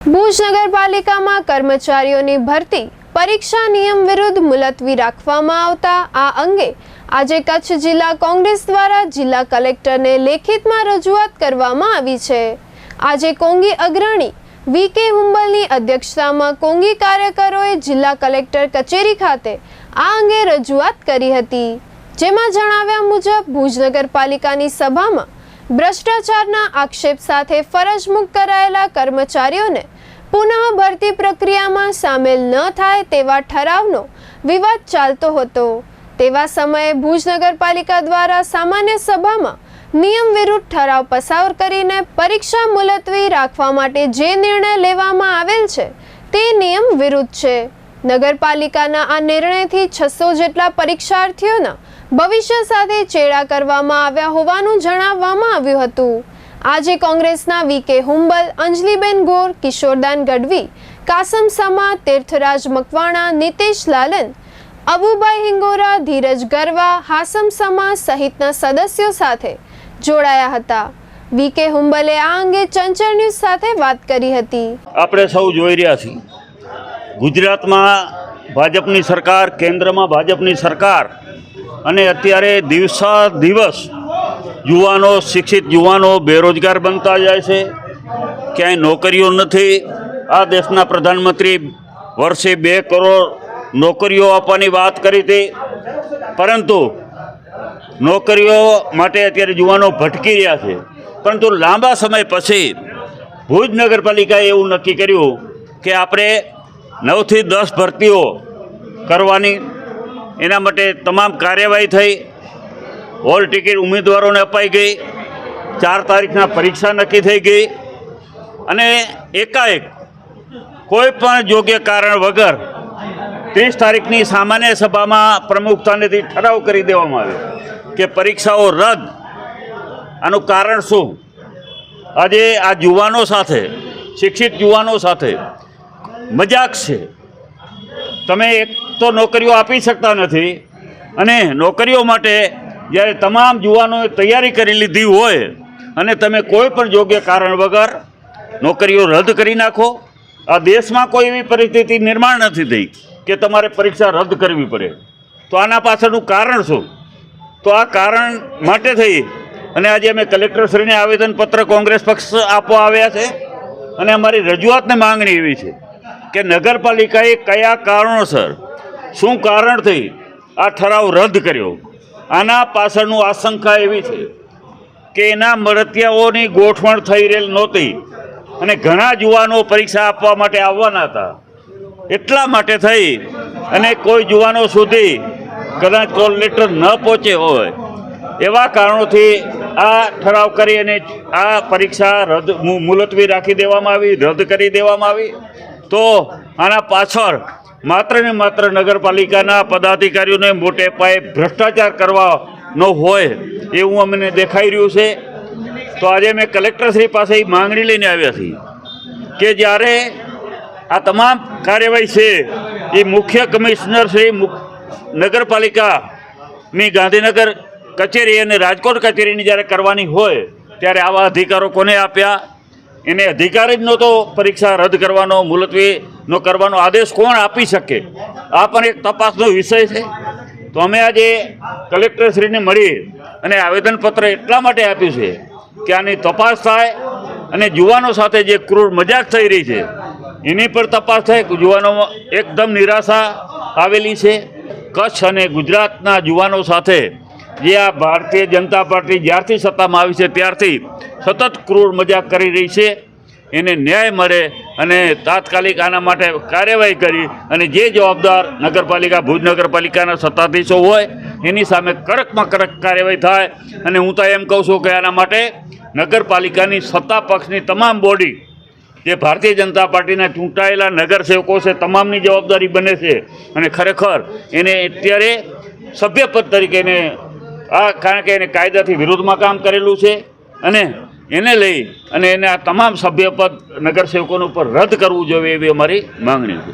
ભુજ નગરપાલિકામાં કર્મચારીઓની ભરતી પરીક્ષા નિયમ વિરુદ્ધ મુલતવી રાખવામાં આવતા આ અંગે આજે કચ્છ જિલ્લા કોંગ્રેસ દ્વારા જિલ્લા કલેક્ટરને લેખિતમાં રજૂઆત કરવામાં આવી છે। આજે કોંગી અગ્રણી વી.કે. હુંબલની અધ્યક્ષતામાં કોંગી કાર્યકરોએ જિલ્લા કલેક્ટર કચેરી ખાતે આ અંગે રજૂઆત કરી હતી, જેમાં જણાવ્યા મુજબ ભુજ નગરપાલિકાની સભામાં ભ્રષ્ટાચારના આક્ષેપ સાથે ફરજ મુક્ત કરાયેલા કર્મચારીઓને પુનઃ ભરતી પ્રક્રિયામાં સામેલ ન થાય તેવા ઠરાવનો વિવાદ ચાલતો હતો। તેવા સમયે ભુજ નગરપાલિકા દ્વારા સામાન્ય સભામાં નિયમ વિરુદ્ધ ઠરાવ પસાર કરીને પરીક્ષા મુલતવી રાખવા માટે જે નિર્ણય લેવામાં આવેલ છે તે નિયમ વિરુદ્ધ છે। નગરપાલિકાના આ નિર્ણયથી 600 જેટલા પરીક્ષાર્થીઓના ભવિષ્ય સાથે ચેડા કરવામાં આવ્યા હોવાનું જણાવવામાં આવ્યું હતું। આજે કોંગ્રેસના વી.કે. હુંબલ, અંજલિબેન ગોર, કિશોરદાન ગઢવી, કાસમ સમા, તીર્થરાજ મકવાણા, નિતેશ લાલન, અબુભાઈ હિંગોરા, ધીરજ ગરવા, હાસમ સમા સહિતના સદસ્યો સાથે જોડાયા હતા। વી.કે. હુંબલે આ અંગે ચંચળ ન્યૂઝ સાથે વાત કરી હતી। આપણે સૌ જોઈ રહ્યા છીએ, ગુજરાતમાં ભાજપની સરકાર, કેન્દ્રમાં ભાજપની સરકાર, અને અત્યારે દિવસે દિવસ યુવાનો, શિક્ષિત યુવાનો બેરોજગાર બનતા જાય છે। ક્યાંય નોકરીઓ નથી। આ દેશના પ્રધાનમંત્રી વર્ષે 2 કરોડ નોકરીઓ આપવાની વાત કરી હતી, પરંતુ નોકરીઓ માટે અત્યારે યુવાનો ભટકી રહ્યા છે। પરંતુ લાંબા સમય પછી ભુજ નગરપાલિકાએ એવું નક્કી કર્યું કે આપણે 9 થી 10 ભરતીઓ કરવાની, એના માટે તમામ કાર્યવાહી થઈ। હોલ ટિકિટ ઉમેદવારોને અપાઈ ગઈ, 4 તારીખના પરીક્ષા નક્કી થઈ ગઈ, અને એકાએક કોઈ પણ યોગ્ય કારણ વગર 30 તારીખની સામાન્ય સભામાં પ્રમુખતાનેથી ઠરાવ કરી દેવામાં આવ્યો કે પરીક્ષાઓ રદ। આનું કારણ શું? આજે આ યુવાનો સાથે, શિક્ષિત યુવાનો સાથે મજાક છે। તમે એક તો નોકરીઓ આપી શકતા નથી, અને નોકરીઓ માટે જ્યારે તમામ યુવાનોએ તૈયારી કરી લીધી હોય અને તમે કોઈ પણ યોગ્ય કારણ વગર નોકરીઓ રદ કરી નાખો। આ દેશમાં કોઈ એવી પરિસ્થિતિ નિર્માણ નથી થઈ કે તમારે પરીક્ષા રદ કરવી પડે, તો આના પાછળનું કારણ શું? તો આ કારણ માટે થઈ અને આજે અમે કલેક્ટરશ્રીને આવેદનપત્ર કોંગ્રેસ પક્ષ આપવા આવ્યા છે, અને અમારી રજૂઆતને માંગણી એવી છે કે નગરપાલિકાએ કયા કારણોસર, શું કારણથી આ ઠરાવ રદ કર્યો, આના પાછળનું આશંકા એવી છે કે એના મળતિયાઓની ગોઠવણ થઈ રહેલ નહોતી, અને ઘણા યુવાનો પરીક્ષા આપવા માટે આવવાના હતા। એટલા માટે થઈ અને કોઈ યુવાનો સુધી કદાચ કોલ લેટર ન પહોંચે હોય એવા કારણોથી આ ઠરાવ કરી અને આ પરીક્ષા મુલતવી રાખી દેવામાં આવી, રદ કરી દેવામાં આવી। તો આના પાછળ માત્ર ને માત્ર નગરપાલિકાના પદાધિકારીઓને મોટે પાયે ભ્રષ્ટાચાર કરવાનો હોય એવું અમને દેખાઈ રહ્યું છે। તો આજે મેં કલેક્ટરશ્રી પાસે એ માંગણી લઈને આવ્યા છીએ કે જ્યારે આ તમામ કાર્યવાહી છે એ મુખ્ય કમિશનર શ્રી નગરપાલિકાની ગાંધીનગર કચેરી અને રાજકોટ કચેરીની જ્યારે કરવાની હોય ત્યારે આવા અધિકારો કોને આપ્યા? એને અધિકાર જ નહોતો પરીક્ષા રદ કરવાનો, મુલતવીનો કરવાનો આદેશ કોણ આપી શકે? આ પણ એક તપાસનો વિષય છે। તો અમે આજે કલેક્ટરશ્રીને મળી અને આવેદનપત્ર એટલા માટે આપ્યું છે કે આની તપાસ થાય, અને યુવાનો સાથે જે ક્રૂર મજાક થઈ રહી છે એની પર તપાસ થાય। યુવાનોમાં એકદમ નિરાશા આવેલી છે। કચ્છ અને ગુજરાતના યુવાનો સાથે જે આ ભારતીય જનતા પાર્ટી જ્યારથી સત્તામાં આવી છે ત્યારથી સતત ક્રૂર મજાક કરી રહી છે, એને ન્યાય મળે અને તાત્કાલિક આના માટે કાર્યવાહી કરી અને જે જવાબદાર નગરપાલિકા, ભુજ નગરપાલિકાના સત્તાધીશો હોય એની સામે કડકમાં કડક કાર્યવાહી થાય। અને હું તો એમ કહું છું કે આના માટે નગરપાલિકાની સત્તા પક્ષની તમામ બોડી, જે ભારતીય જનતા પાર્ટીના ચૂંટાયેલા નગરસેવકો છે, તમામની જવાબદારી બને છે, અને ખરેખર એને અત્યારે સભ્યપદ તરીકે એને કારણ કે એને કાયદાથી વિરોધમાં કામ કરેલું છે, અને એને લઈ અને એને આ તમામ સભ્યપદ નગરસેવકોનું ઉપર રદ કરવું જોઈએ એવી અમારી માંગણી છે।